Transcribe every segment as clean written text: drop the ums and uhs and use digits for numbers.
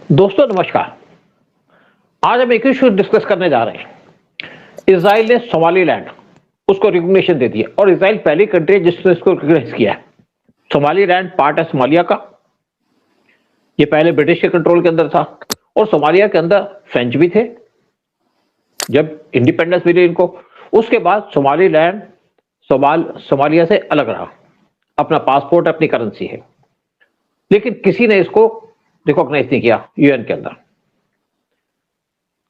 दोस्तों नमस्कार। आज हम एक इशू डिस्कस करने जा रहे हैं। इजराइल ने सोमालीलैंड उसको रिकॉग्निशन दे दिया और इजराइल पहली कंट्री है जिसने इसको रिकॉग्नाइज किया है। सोमालीलैंड पार्ट है सोमालिया का। ये पहले ब्रिटिश के कंट्रोल के अंदर था और सोमालिया के अंदर फ्रेंच भी थे जब इंडिपेंडेंस मिली इनको। उसके बाद सोमालीलैंड सोमालिया से अलग रहा, अपना पासपोर्ट अपनी करेंसी है, लेकिन किसी ने इसको रिकॉग्नाइज नहीं किया यूएन के अंदर।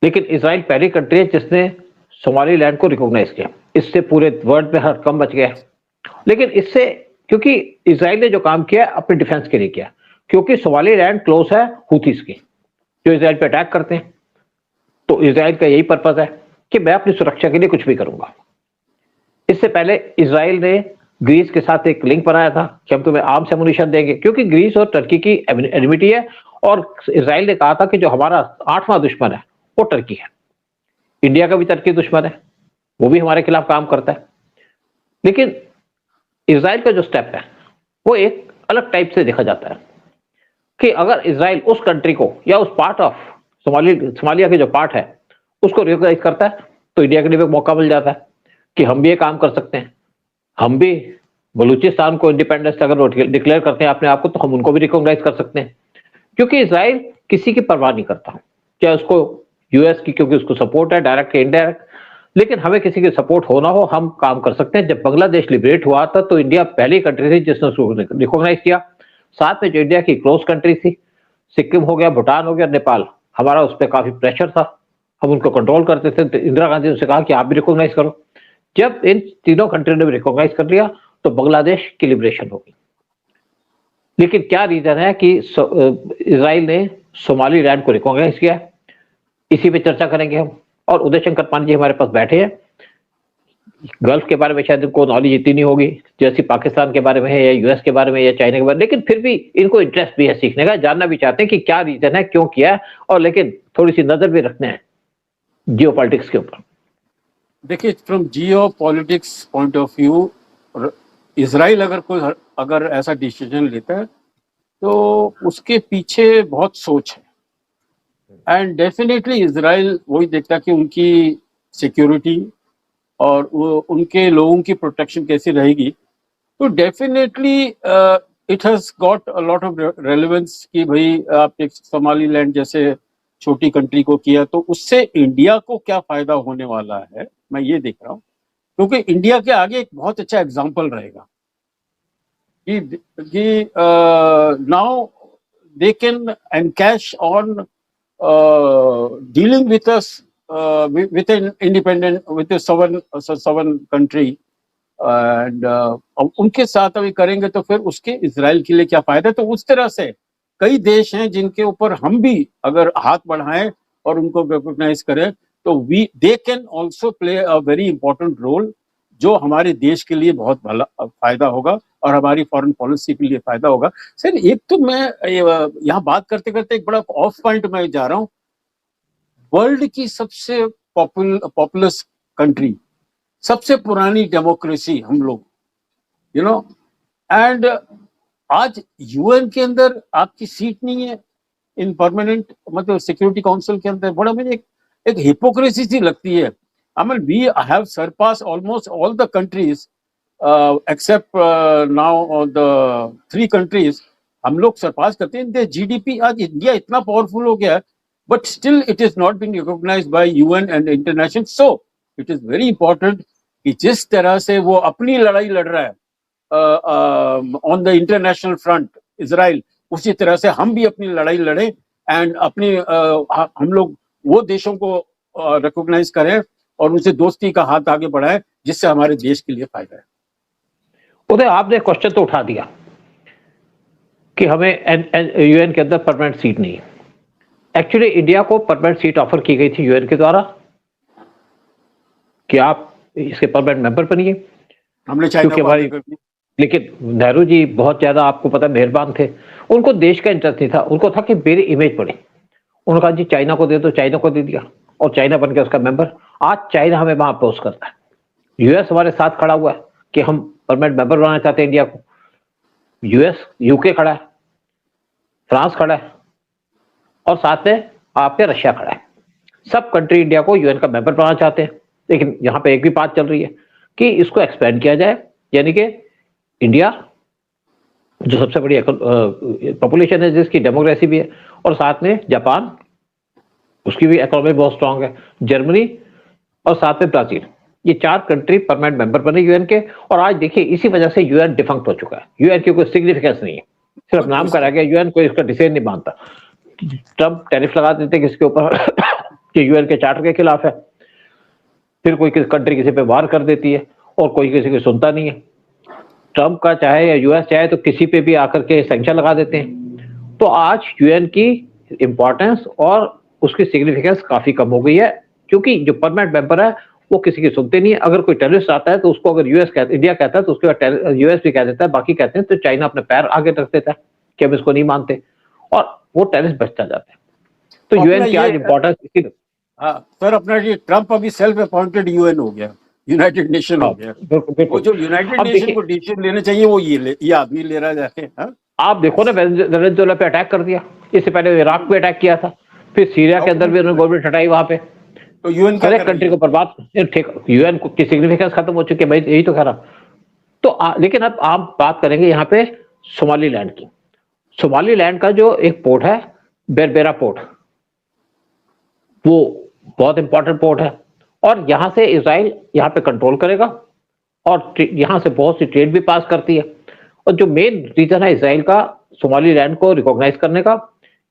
लेकिन इजराइल पहली कंट्री है जिसने सोमालीलैंड को रिकॉग्नाइज किया। इससे पूरे वर्ल्ड में हड़कंप मच गया। लेकिन इससे क्योंकि इजराइल ने जो काम किया अपने डिफेंस के लिए किया, क्योंकि सोमालीलैंड क्लोज है हुतीस के जो इजराइल पे अटैक करते हैं। तो इजराइल का यही पर्पज है कि मैं अपनी सुरक्षा के लिए कुछ भी करूंगा। इससे पहले इजराइल ने ग्रीस के साथ एक लिंक बनाया था कि हम तुम्हें आर्म्स एमुनिशन देंगे, क्योंकि ग्रीस और टर्की की एनिमिटी है। और इजराइल ने कहा था कि जो हमारा 8वां दुश्मन है वो टर्की है। इंडिया का भी टर्की दुश्मन है, वो भी हमारे खिलाफ काम करता है। लेकिन इजराइल का जो स्टेप है वो एक अलग टाइप से देखा जाता है कि अगर इजराइल उस कंट्री को या उस पार्ट ऑफ सोमालिया के जो पार्ट है उसको रिकॉग्नाइज करता है तो इंडिया के लिए एक मौका मिल जाता है कि हम भी ये काम कर सकते हैं। हम भी बलूचिस्तान को इंडिपेंडेंस अगर डिक्लेयर करते हैं अपने आप को तो हम उनको भी रिकॉग्नाइज कर सकते हैं, क्योंकि इजराइल किसी की परवाह नहीं करता, चाहे उसको यूएस की, क्योंकि उसको सपोर्ट है डायरेक्ट या इनडायरेक्ट। लेकिन हमें किसी की सपोर्ट हो ना हो हम काम कर सकते हैं। जब बांग्लादेश लिबरेट हुआ था तो इंडिया पहली कंट्री थी जिसने उसको रिकॉग्नाइज किया। साथ में जो इंडिया की क्लोज कंट्री थी, सिक्किम हो गया, भूटान हो गया, नेपाल, हमारा उस पर काफी प्रेशर था, हम उनको कंट्रोल करते थे। तो इंदिरा गांधी ने उनसे कहा कि आप भी रिकॉग्नाइज करो। जब इन तीनों कंट्री ने भी रिकॉग्नाइज कर लिया तो बांग्लादेश की लिबरेशन होगी। लेकिन क्या रीजन है कि इजराइल ने सोमालीलैंड को रिकॉग्नाइज किया, इसी पे चर्चा करेंगे हम। और उदय शंकर पांडे जी हमारे पास बैठे हैं। गल्फ के बारे में शायद इनको नॉलेज इतनी नहीं होगी जैसी पाकिस्तान के बारे में है या यूएस के बारे में या चाइना के बारे में, लेकिन फिर भी इनको इंटरेस्ट भी है सीखने का, जानना भी चाहते हैं कि क्या रीजन है, क्यों किया है। और लेकिन थोड़ी सी नजर भी रखने हैं जियो पॉलिटिक्स के ऊपर। देखिए, from Jio politics point of view, Israel अगर ऐसा डिसीजन लेता है तो उसके पीछे बहुत सोच है। एंड डेफिनेटली इसराइल वही देखता है कि उनकी सिक्योरिटी और वो उनके लोगों की प्रोटेक्शन कैसी रहेगी। तो definitely it has got a lot of relevance कि भाई आपने सोमालीलैंड जैसे छोटी कंट्री को किया तो उससे इंडिया को क्या फायदा होने वाला है, मैं ये देख रहा हूँ। क्योंकि इंडिया के आगे एक बहुत अच्छा एग्जाम्पल रहेगा कि now they can encash on dealing with us with an independent with a sovereign country and उनके साथ अभी करेंगे तो फिर उसके इजराइल के लिए क्या फायदा। तो उस तरह से कई देश हैं जिनके ऊपर हम भी अगर हाथ बढ़ाएं और उनको रिकॉग्नाइज करें तो they can also play a very important role, जो हमारे देश के लिए बहुत भला फायदा होगा और हमारी फॉरेन पॉलिसी के लिए फायदा होगा। सर, एक तो मैं यहाँ बात करते करते एक बड़ा ऑफ पॉइंट में जा रहा हूँ। वर्ल्ड की सबसे पॉपुलस कंट्री, सबसे पुरानी डेमोक्रेसी हम लोग, यू नो, एंड आज यूएन के अंदर आपकी सीट नहीं है इन परमानेंट मतलब सिक्योरिटी काउंसिल के अंदर। बड़ा मुझे एक हिपोक्रेसी सी लगती है। I mean, we have surpassed almost all the countries except now the 3 countries हम लोग सरपास करते हैं। जीडीपी आज इंडिया इतना पावरफुल हो गया है, but still it is not been recognized by UN and international. So it is very important कि जिस तरह से वो अपनी लड़ाई लड़ रहा है on the international front Israel, उसी तरह से हम भी अपनी लड़ाई लड़ें एंड अपनी हम लोग वो देशों को रिकॉग्नाइज करें और उनसे दोस्ती का हाथ आगे बढ़ाएं जिससे हमारे देश के लिए फायदा है। उदय, आपने क्वेश्चन तो उठा दिया कि हमें यूएन के अंदर परमानेंट सीट नहीं। एक्चुअली इंडिया को परमानेंट सीट ऑफर की गई थी यूएन के द्वारा कि आप इसके परमानेंट मेंबर बनिए। हमने चाइना, लेकिन नेहरू जी बहुत ज्यादा आपको पता मेहरबान थे, उनको देश का इंटरेस्ट नहीं था, उनको था कि मेरी इमेज बढ़े। उन्होंने कहा जी चाइना को दे दो, चाइना को दे दिया और चाइना बन गया उसका मेंबर। आज चाइना हमें वहां अपोज करता है, यूएस हमारे साथ खड़ा हुआ है कि हम परमानेंट मेंबर बनाना चाहते हैं इंडिया को। यूएस, यूके खड़ा है, फ्रांस खड़ा है और साथ में आपके रशिया खड़ा है। सब कंट्री इंडिया को यूएन का मेंबर बनाना चाहते हैं, लेकिन यहाँ पे एक भी बात चल रही है कि इसको एक्सपेंड किया जाए, यानी कि इंडिया जो सबसे बड़ी पॉपुलेशन है, जिसकी डेमोक्रेसी भी है, और साथ में जापान, उसकी भी इकोनॉमी बहुत स्ट्रांग है, जर्मनी और साथ में ब्राजील, ये 4 कंट्री परमानेंट मेंबर बने यूएन के। और आज देखिए इसी वजह से यूएन डिफंक्ट हो चुका है, यूएन की कोई सिग्निफिकेंस नहीं है, सिर्फ नाम करा गया, यूएन कोई इसका डिसीजन नहीं मानता। ट्रंप टैरिफ लगा देते किसके ऊपर कि यूएन के चार्टर के खिलाफ है, फिर कोई कंट्री किसी पे वार कर देती है और कोई किसी की सुनता नहीं है। ट्रंप का चाहे या यूएस चाहे तो किसी पे भी आकर के सैंक्शन लगा देते हैं। तो आज यूएन की इंपॉर्टेंस और उसकी सिग्निफिकेंस काफी कम हो गई है, क्योंकि जो परमानेंट मेंबर है वो किसी की सुनते नहीं है। अगर कोई टेररिस्ट आता है तो उसको अगर इंडिया कहता है तो उसके बाद यूएस भी कह देता है, बाकी कहते हैं, तो चाइना अपने पैर आगे रख देता है कि हम इसको नहीं मानते, और वो टेररिस्ट बचता जाता है। तो यूएन की आज इंपॉर्टेंस, हाँ सर, अपना ये ट्रंप अभी सेल्फ अपॉइंटेड यूएन हो गया, यूनाइटेड नेशन हो गया। वो जो यूनाइटेड नेशन को डिसीजन लेने चाहिए वो ये आदमी ले रहा जाके। आप देखो ना, वेनेजुएला पे अटैक कर दिया, इससे पहले इराक पे अटैक किया था, फिर सीरिया के अंदर भी उन्होंने गवर्नमेंट हटाई वहां पे। तो यूएन हर एक कंट्री को बर्बाद, यूएन की सिग्निफिकेंस खत्म हो चुकी है भाई, यही तो कह रहा। तो लेकिन अब आप बात करेंगे यहाँ पे सोमालीलैंड की। सोमालीलैंड का जो एक पोर्ट है, बेरबेरा पोर्ट, वो बहुत इंपॉर्टेंट पोर्ट है, और यहां से इजराइल यहाँ पे कंट्रोल करेगा, और यहां से बहुत सी ट्रेड भी पास करती है। और जो मेन रीजन है इजराइल का सोमालीलैंड को रिकॉग्नाइज करने का,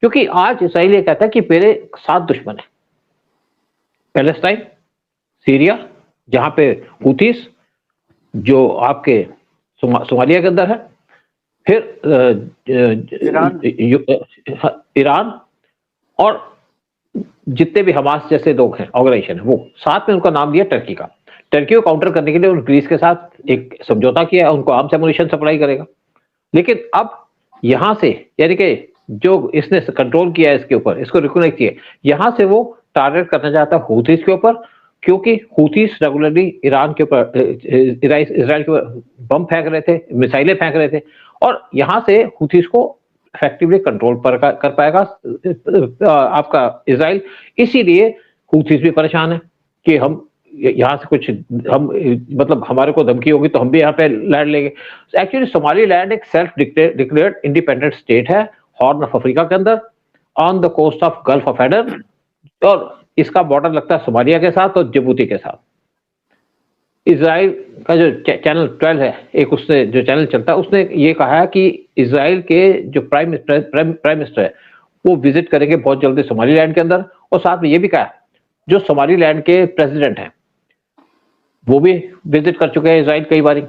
क्योंकि आज इजराइल ये कहता है कि मेरे 7 दुश्मन है, पैलेस्टाइन, सीरिया जहां पे हुतीस जो आपके सोमालिया के अंदर है, फिर ईरान और जितने भी हमास जैसे लोग हैं, ऑर्गेनाइजेशन है, वो साथ में उनका नाम दिया टर्की का। टर्की को काउंटर करने के लिए उन्होंने ग्रीस के साथ एक समझौता किया, उनको आर्म्स एमुनिशन सप्लाई करेगा। लेकिन अब यहां से, यानी कि जो इसने कंट्रोल किया है इसके ऊपर, इसको रिकॉग्नाइज किया, यहां से वो टारगेट करना चाहता है हुतीस के ऊपर, क्योंकि हुतीस रेगुलरली ईरान के ऊपर, इजराइल के ऊपर बम फेंक रहे थे, मिसाइलें फेंक रहे थे, और यहां से हुतीस को इफेक्टिवली कंट्रोल कर पाएगा आपका इजराइल। इसीलिए हुतीस भी परेशान है कि हम यहाँ से कुछ, हम मतलब हमारे को धमकी होगी तो हम भी यहाँ पे लैंड लेंगे। एक्चुअली सोमालीलैंड एक सेल्फ डिक्लेयर्ड इंडिपेंडेंट स्टेट है हॉर्न ऑफ अफ्रीका के अंदर, on the coast of gulf of Aden, और इसका बॉर्डर लगता है सोमालिया के साथ और जिबूती के साथ। इजराइल का जो चैनल 12 है, एक उसने जो चैनल चलता है, उसने ये कहा है कि इजराइल के जो प्राइम मिनिस्टर है वो विजिट करेंगे बहुत जल्दी सोमालीलैंड के अंदर, और साथ में ये भी कहा जो सोमालीलैंड के प्रेसिडेंट हैं वो भी विजिट कर चुके हैं इजराइल कई बारी।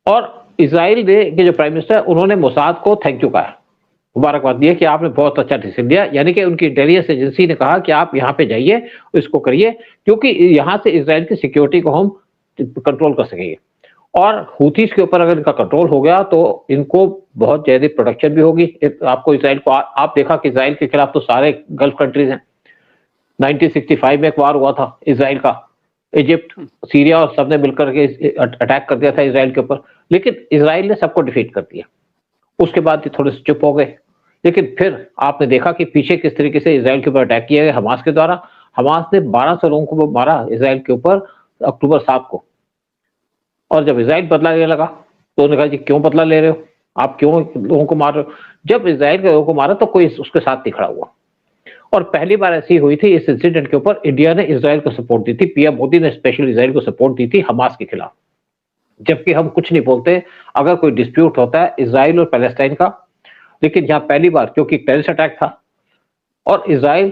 और इजराइल के जो प्राइम मिनिस्टर उन्होंने मोसाद को थैंक यू कहा, मुबारकबाद दी है कि आपने बहुत अच्छा डिसीजन लिया, यानी कि उनकी इंटेलिजेंस एजेंसी ने कहा कि आप यहाँ पे जाइए, इसको करिए, क्योंकि यहाँ से इजराइल की सिक्योरिटी को हम कंट्रोल कर सकेंगे। और हुतीस के ऊपर अगर इनका कंट्रोल हो गया तो इनको बहुत ज्यादा प्रोटेक्शन भी होगी। आपको इजराइल को, आप देखा कि इजराइल के खिलाफ तो सारे गल्फ कंट्रीज हैं। 1965 में एक वार हुआ था इजराइल का, इजिप्ट, सीरिया और सबने मिलकर के अटैक कर दिया था इजराइल के ऊपर, लेकिन इजराइल ने सबको डिफीट कर दिया। उसके बाद ये थोड़े से चुप हो गए, लेकिन फिर आपने देखा कि पीछे किस तरीके से इजराइल के ऊपर अटैक किया गया हमास के द्वारा। हमास ने 1200 लोगों को मारा इजराइल के ऊपर अक्टूबर 7 को, और जब इजराइल बदला लेने लगा तो उन्होंने कहा जी क्यों बदला ले रहे हो, आप क्यों लोगों को मार रहे हो। जब इजराइल के लोगों को मारा तो कोई उसके साथ नहीं खड़ा हुआ, और पहली बार ऐसी हुई थी इस इंसिडेंट के ऊपर इंडिया ने इजराइल को सपोर्ट दी थी। पीएम मोदी ने स्पेशल इजराइल को सपोर्ट दी थी हमास के खिलाफ, जबकि हम कुछ नहीं बोलते अगर कोई डिस्प्यूट होता है इजराइल और पैलेस्टाइन का। लेकिन यहाँ पहली बार, क्योंकि टेररिस्ट अटैक था और इजराइल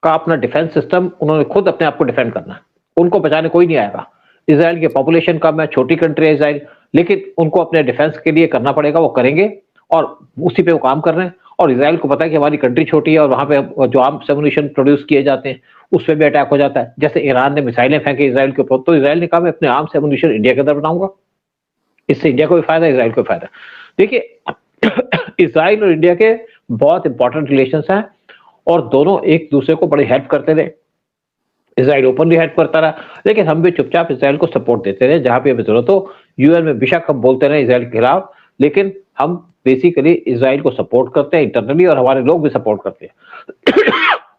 का अपना डिफेंस सिस्टम, उन्होंने खुद अपने आप को डिफेंड करना है, उनको बचाने कोई नहीं आएगा। इजराइल की पॉपुलेशन कम है, छोटी कंट्री है इजराइल, लेकिन उनको अपने डिफेंस के लिए करना पड़ेगा, वो करेंगे, और उसी पे वो काम कर रहे हैं। और इजराइल को पता है कि हमारी कंट्री छोटी है और वहां पे जो आर्म्स एमुनिशन प्रोड्यूस किए जाते हैं उस पर भी अटैक हो जाता है। जैसे ईरान ने मिसाइलें फेंकी इजराइल के ऊपर, तो इजराइल ने कहा मैं अपने आर्म्स एमुनिशन इंडिया के अंदर बनाऊंगा, इससे इंडिया को भी फायदा, इजराइल को भी फायदा। देखिए इजराइल और इंडिया के बहुत इंपॉर्टेंट रिलेशंस हैं, और दोनों एक दूसरे को बड़ी हेल्प करते रहे। इजराइल ओपनली हेल्प करता रहा, लेकिन हम भी चुपचाप इजराइल को सपोर्ट देते रहे जहां पे हमें जरूरत हो। यूएन में बेशक हम बोलते रहे इजराइल के खिलाफ, लेकिन हम बेसिकली इजराइल को सपोर्ट करते हैं इंटरनली, और हमारे लोग भी सपोर्ट करते हैं।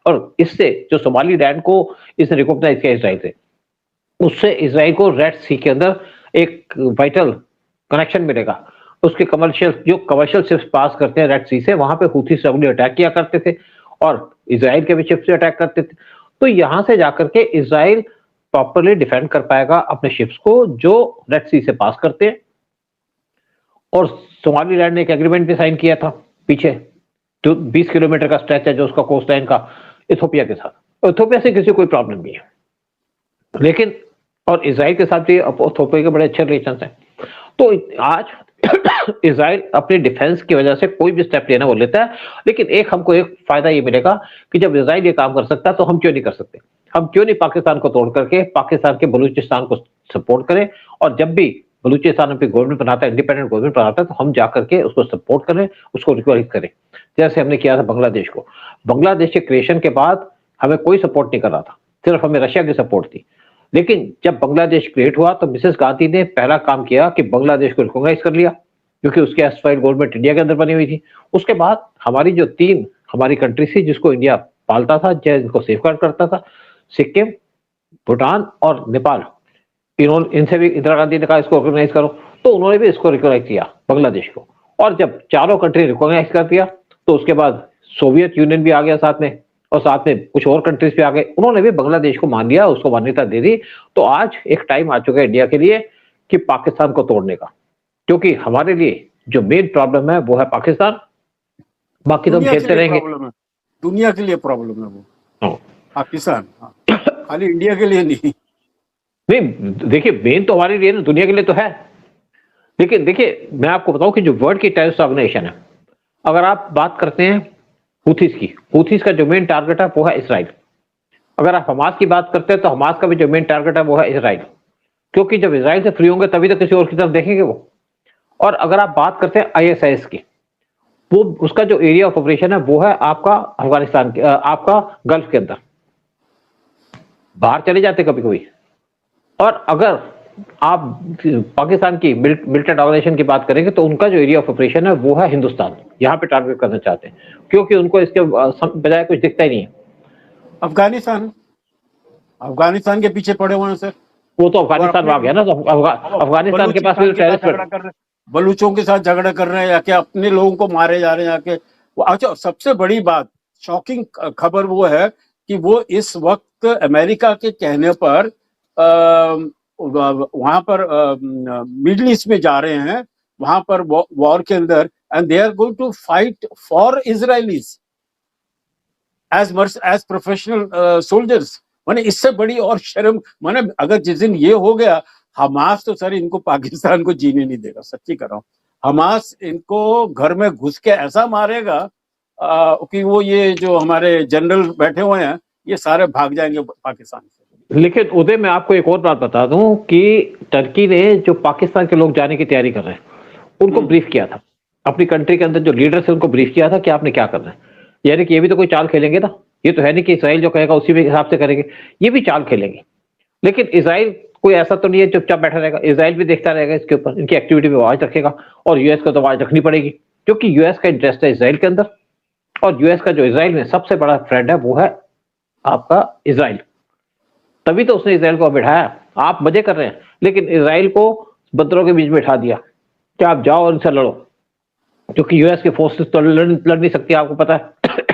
और इससे जो सोमाली लैंड को इसने रिकॉग्नाइज किया इजराइल से, उससे इजराइल को रेड सी के अंदर एक वाइटल कनेक्शन मिलेगा। उसके कमर्शियल शिप्स पास करते हैं रेड सी से, वहां पे हूथी रेगुलर अटैक किया करते थे और इजराइल के भी शिप से अटैक करते थे। तो यहां से जाकर के इजराइल प्रॉपरली डिफेंड कर पाएगा अपने शिप्स को जो रेड सी से पास करते हैं। और सोमालीलैंड ने एक एग्रीमेंट भी साइन किया था पीछे, जो 20 किलोमीटर का स्ट्रेच है जो उसका कोस्ट लाइन का, इथोपिया के साथ। इथोपिया से किसी कोई प्रॉब्लम नहीं है, लेकिन और इजराइल के साथ भी इथोपिया के बड़े अच्छे रिलेशन हैं। तो आज इजराइल अपने डिफेंस की वजह से कोई भी स्टेप लेना वो लेता है, लेकिन हमको एक फायदा ये मिलेगा कि जब इजराइल ये काम कर सकता है तो हम क्यों नहीं कर सकते। हम क्यों नहीं पाकिस्तान को तोड़ करके पाकिस्तान के बलूचिस्तान को सपोर्ट करें, और जब भी बलूचिस्तान अपनी गवर्नमेंट बनाता है, इंडिपेंडेंट गवर्नमेंट बनाता है, तो हम जाकर के उसको सपोर्ट करें, उसको रिकॉग्नाइज करें, जैसे हमने किया था बांग्लादेश को। बांग्लादेश के क्रिएशन के बाद हमें कोई सपोर्ट नहीं कर रहा था, सिर्फ हमें रशिया की सपोर्ट थी। लेकिन जब बांग्लादेश क्रिएट हुआ तो मिसेस गांधी ने पहला काम किया कि बांग्लादेश को रिकॉग्नाइज कर लिया, क्योंकि उसकी एस्पायर गवर्नमेंट इंडिया के अंदर बनी हुई थी। उसके बाद हमारी जो 3 हमारी कंट्री थी जिसको इंडिया पालता था, जिनको सेफगार्ड करता था, सिक्किम, भूटान और नेपाल, इनसे भी इंदिरा गांधी ने कहा इसको रिकॉग्नाइज करो, तो उन्होंने भी इसको रिकॉग्नाइज किया बांग्लादेश को। और जब चारों कंट्री रिकॉग्नाइज कर दिया तो उसके बाद सोवियत यूनियन भी आ गया साथ में, और साथ में कुछ और कंट्रीज भी आ गए, उन्होंने भी बांग्लादेश को मान लिया, उसको मान्यता दे दी। तो आज एक टाइम आ चुका है इंडिया के लिए कि पाकिस्तान को तोड़ने का, क्योंकि हमारे लिए जो मेन प्रॉब्लम है वो है पाकिस्तान, बाकी तो हम खेलते रहेंगे। दुनिया के लिए प्रॉब्लम है वो पाकिस्तान, खाली इंडिया के लिए नहीं। नहीं, देखिए मेन तो हमारे लिए ना, दुनिया के लिए तो है। लेकिन देखिए मैं आपको बताऊं कि जो वर्ल्ड की टेररिस्ट ऑर्गेनाइजेशन है, अगर आप बात करते हैं हूथीज की, हूथीज का जो मेन टारगेट है वो है इसराइल। अगर आप हमास की बात करते हैं तो हमास का भी जो मेन टारगेट है वो है इसराइल, क्योंकि जब इसराइल से फ्री होंगे तभी तो किसी और की तरफ देखेंगे वो। और अगर आप बात करते हैं ISIS की, वो उसका जो एरिया ऑफ ऑपरेशन है वो है आपका अफगानिस्तान के, आपका गल्फ के अंदर, बाहर चले जाते कभी कभी। और अगर आप पाकिस्तान की मिलिटेंट ऑर्गेनाइजेशन की बात करेंगे तो उनका जो एरिया ऑफ ऑपरेशन है वो है हिंदुस्तान, यहाँ पे टारगेट करना चाहते हैं, क्योंकि उनको इसके बजाय कुछ दिखता ही नहीं है। अफगानिस्तान के पीछे पड़े हुए हैं सर, वो तो अफगानिस्तान में आ गया ना, तो अफगानिस्तान के पास टेररिस्ट, बलूचों के साथ झगड़ा कर रहे हैं, या कि अपने लोगों को मारे जा रहे हैं जाके। अच्छा, सबसे बड़ी बात, शॉकिंग खबर वो है कि वो इस वक्त अमेरिका के कहने पर वहां पर मिडिल ईस्ट में जा रहे हैं, वहां पर वॉर के अंदर, and they are going to fight for Israelis as professional soldiers. माने इससे बड़ी और शर्म, माने अगर जिस दिन ये हो गया, हमास तो सर इनको पाकिस्तान को जीने नहीं देगा, सच्ची कर रहा हूं। हमास इनको घर में घुस के ऐसा मारेगा कि वो ये जो हमारे जनरल बैठे हुए हैं ये सारे भाग जाएंगे पाकिस्तान से। लेकिन उदय मैं आपको एक और बात बता दूं कि टर्की ने जो पाकिस्तान के लोग जाने की तैयारी कर रहे हैं उनको ब्रीफ किया था, अपनी कंट्री के अंदर जो लीडर है उनको ब्रीफ किया था कि आपने क्या करना है। यानी कि ये भी तो कोई चाल खेलेंगे ना, ये तो है नहीं कि इसराइल जो कहेगा उसी हिसाब से करेंगे, ये भी चाल खेलेंगे। लेकिन इसराइल कोई ऐसा तो नहीं है चुपचाप बैठा रहेगा, इसराइल भी देखता रहेगा इसके ऊपर, इनकी एक्टिविटी पे आवाज रखेगा, और यूएस को तो आवाज रखनी पड़ेगी, क्योंकि यूएस का इंटरेस्ट है इसराइल के अंदर, और यूएस का जो इसराइल में सबसे बड़ा फ्रेंड है वो है आपका इसराइल। तभी तो उसने इसराइल को बिठाया। आप मजे कर रहे हैं, लेकिन इसराइल को बंदरों के बीच में बिठा दिया कि आप जाओ और इनसे लड़ो, क्योंकि यूएस के फोर्सेस तो लड़ नहीं सकती, आपको पता है।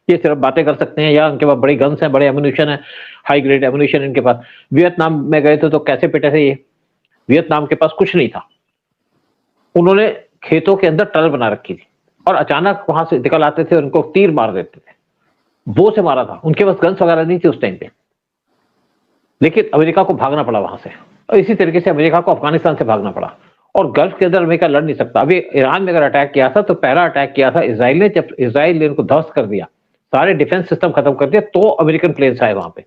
ये सिर्फ बातें कर सकते हैं, या उनके पास बड़ी गन्स हैं, बड़े एमुनिशन है, हाई ग्रेड एमुनिशन इनके पास। वियतनाम में गए थे तो कैसे पिटे थे ये, वियतनाम के पास कुछ नहीं था, उन्होंने खेतों के अंदर टनल बना रखी थी, और अचानक वहां से निकल आते थे और उनको तीर मार देते थे, वो से मारा था। उनके पास गन्स वगैरह नहीं थी उस टाइम पे, लेकिन अमेरिका को भागना पड़ा वहां से, और इसी तरीके से अमेरिका को अफगानिस्तान से भागना पड़ा। और गल्फ के अंदर अमेरिका लड़ नहीं सकता। अभी ईरान में अगर अटैक किया था तो पहला अटैक किया था इसराइल ने, जब इसराइल ने उनको ध्वस्त कर दिया, सारे डिफेंस सिस्टम खत्म कर दिया, तो अमेरिकन प्लेन्स आए वहां पे,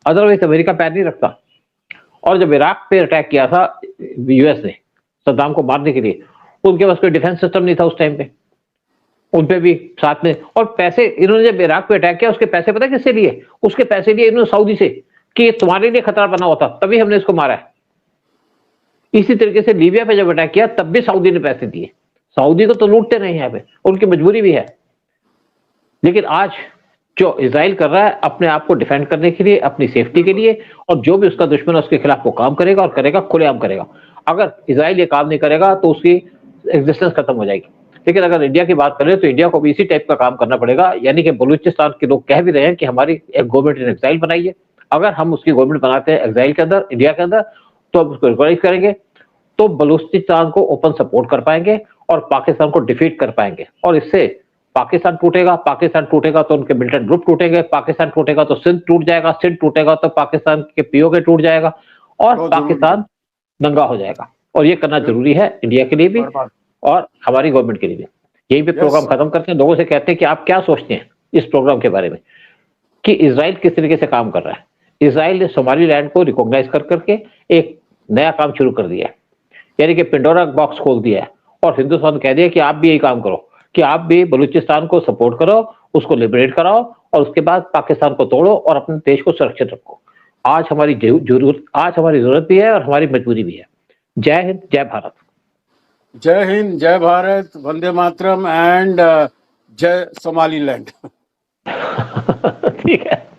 अदरवाइज अमेरिका पैर नहीं रखता। और जब इराक पे अटैक किया था यूएस ने सद्दाम को मारने के लिए, उनके पास कोई डिफेंस सिस्टम नहीं था उस टाइम पे, उनपे भी साथ में। और पैसे इन्होंने जब इराक पे अटैक किया, उसके पैसे पता किससे लिए? उसके पैसे लिए इन्होंने सऊदी से, कि ये तुम्हारे लिए खतरा बना होता, तभी हमने इसको मारा है। इसी तरीके से लीबिया पे जब अटैक किया तब भी सऊदी ने पैसे दिए। सऊदी को तो लूटते नहीं यहाँ पे, उनकी मजबूरी भी है। लेकिन आज जो इजराइल कर रहा है अपने आप को डिफेंड करने के लिए, अपनी सेफ्टी के लिए, और जो भी उसका दुश्मन है उसके खिलाफ वो काम करेगा, और करेगा खुलेआम करेगा। अगर इजराइल ये काम नहीं करेगा तो उसकी एग्जिस्टेंस खत्म हो जाएगी। लेकिन अगर इंडिया की बात करें तो इंडिया को भी इसी टाइप का काम करना पड़ेगा, यानी कि बलूचिस्तान के लोग कह भी रहे हैं कि हमारी एक गवर्नमेंट इन एग्जाइल बनाइए। अगर हम उसकी गवर्नमेंट बनाते हैं एग्जाइल के अंदर, इंडिया के अंदर, तो हम उसको रिकॉग्नाइज करेंगे, तो बलूचिस्तान को ओपन सपोर्ट कर पाएंगे और पाकिस्तान को डिफीट कर पाएंगे। और इससे पाकिस्तान टूटेगा तो उनके मिलिटेंट ग्रुप टूटेंगे, पाकिस्तान टूटेगा तो सिंध टूट जाएगा, सिंध टूटेगा तो पाकिस्तान के पीओके टूट जाएगा, और बहुत जरूरी पाकिस्तान नंगा हो जाएगा। और ये करना जरूरी है इंडिया के लिए भी और हमारी गवर्नमेंट के लिए भी। यही पे प्रोग्राम खत्म करते हैं, लोगों से कहते हैं कि आप क्या सोचते हैं इस प्रोग्राम के बारे में, कि इजराइल किस तरीके से काम कर रहा है। इजराइल ने सोमालीलैंड को रिकॉग्नाइज कर करके एक नया काम शुरू कर दिया है, यानी कि पिंडोरा बॉक्स खोल दिया है, और हिंदुस्तान कह दिया कि आप भी यही काम करो, कि आप भी बलूचिस्तान को सपोर्ट करो, उसको लिबरेट कराओ, और उसके बाद पाकिस्तान को तोड़ो और अपने देश को सुरक्षित रखो। आज हमारी जरूरत भी है और हमारी मजबूरी भी है। जय हिंद, जय भारत। जय हिंद, जय भारत, वंदे मातरम एंड जय सोमालीलैंड। ठीक है।